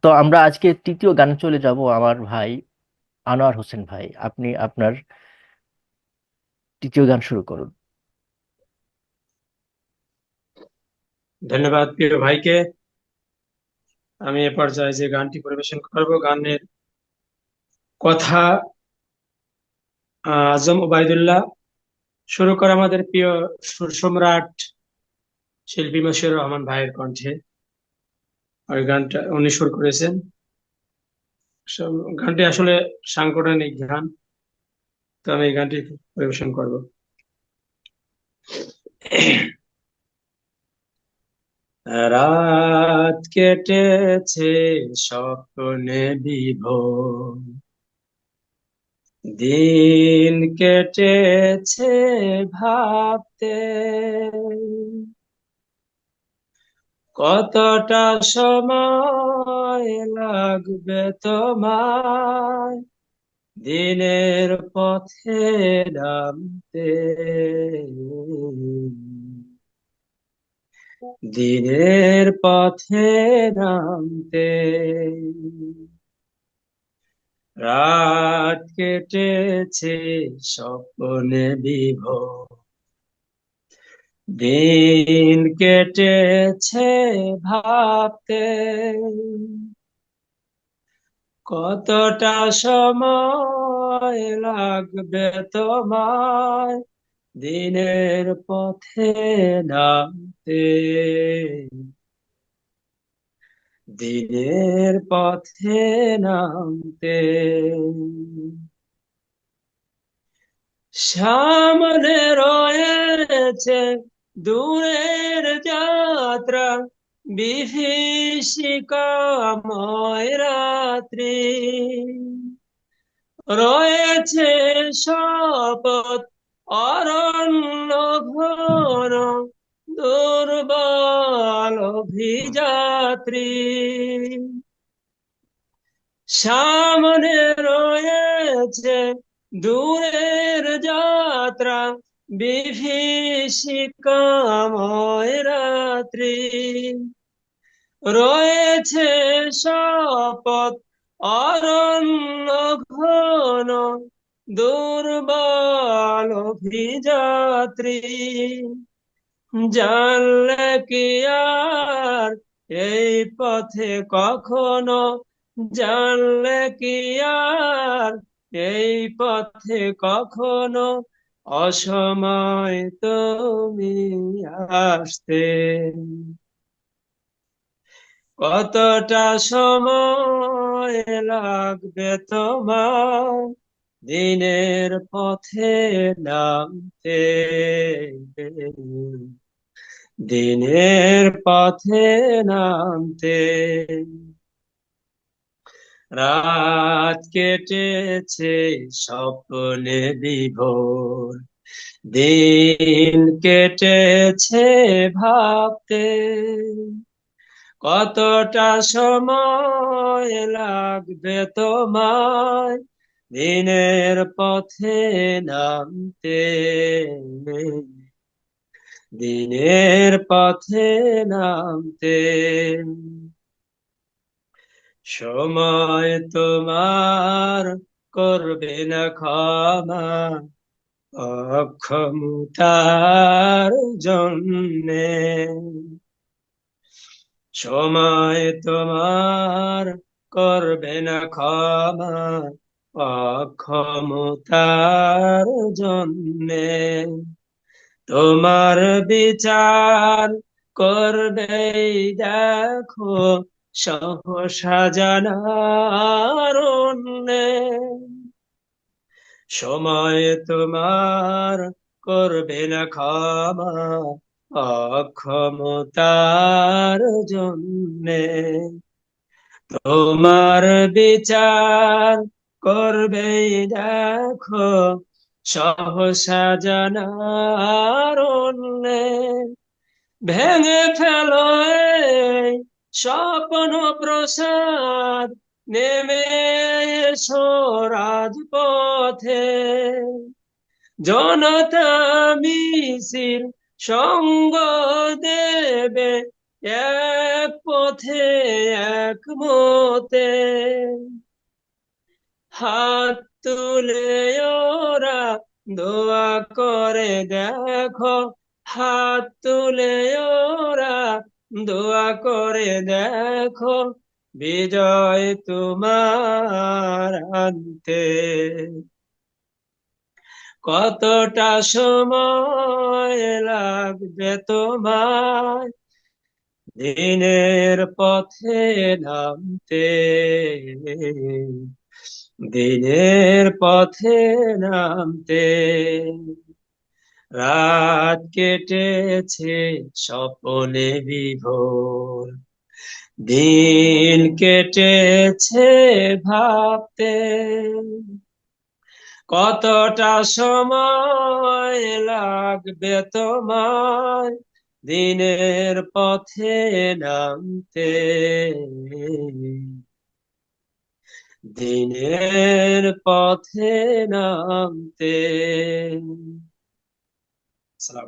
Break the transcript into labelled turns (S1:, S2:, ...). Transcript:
S1: তো আমরা আজকে তৃতীয় গানে চলে যাব। আমার ভাই আনোয়ার হোসেন ভাই, আপনি আপনার তৃতীয় গান শুরু করুন।
S2: ধন্যবাদ প্রিয় ভাইকে। আমি এ পর্যায়ে যে গানটি পরিবেশন করব, গানের কথা আজম ওবায়দুল্লাহ, শুরু করে আমাদের প্রিয় সুর সম্রাট শিল্পী মশিউর রহমান ভাইয়ের কণ্ঠে। ওই গানটা উনি সুর করেছেন। গানটি আসলে সাংগঠনিক গান, তো আমি এই গানটি পরিবেশন করব। রাত কেটেছে স্বপ্নে বিভোর, দিন কেটেছে ভাবতে কতটা সময় লাগবে তোমার দিনের পথে নামতে, দিনের পথে নামতে। রাত কেটেছে স্বপ্নে বিভোর, দিন কেটেছে ভাবতে কতটা সময় লাগবে তোমার দিনের পথে নামতে, দিনের পথে নামতে। সামনে রয়েছে দূরের যাত্রা, বিভীষিকাময় রাত্রি, রয়েছে শপথ অরণ্য ঘন, দুর্বল অভিযাত্রী। সামনে রয়েছে দূরের যাত্রা, বিভীষিকাময় রাত্রি, রয়েছে শপথ অরণ্য ঘন, দুর্বল অভিযাত্রী। জানলে কি আর এই পথে কখনো, জানলে কি আর এই পথে কখনো অসময় তুমি আসতে, কতটা সময় লাগবে তোমার দিনের পথে নামতে, দিনের পথে নামতে। রাত কেটেছে স্বপ্নে বিভোর, দিন কেটেছে ভাবতে কতটা সময় লাগবে তোমায় দিনের পথে নামতে, দিনের পথে নামতে। সময় তোমার করবে না ক্ষমা অক্ষমতার জন্যে, সময় তোমার করবে না ক্ষমা অক্ষমতার জন্যে। তোমার বিচার করবে দেখো সহসা জানার অন্যে, সময় তোমার করবে না ক্ষমা অক্ষমতার জন্যে। তোমার বিচার করবে দেখো সহসা জানার অন্যে। ভেঙে ফেলো এই স্বপ্ন প্রসাদ, নেমে এসো রাজপথে, জনতা মিছিল সঙ্গ দেবে এক পথে এক মতে হাত তুলে ওরা দোয়া করে দেখো, হাত তুলে ওরা দোয়া করে দেখো, বিজয় তোমার আনতে কতটা সময় লাগবে তোমার দিনের পথে নামতে, দিনের পথে নামতে। রাত কেটেছে স্বপনে বিভোর, দিন কেটেছে ভাবতে, কতটা সময় লাগবে তোমার দিনের পথে নামতে, দিনের পথে নামতে। সালাম।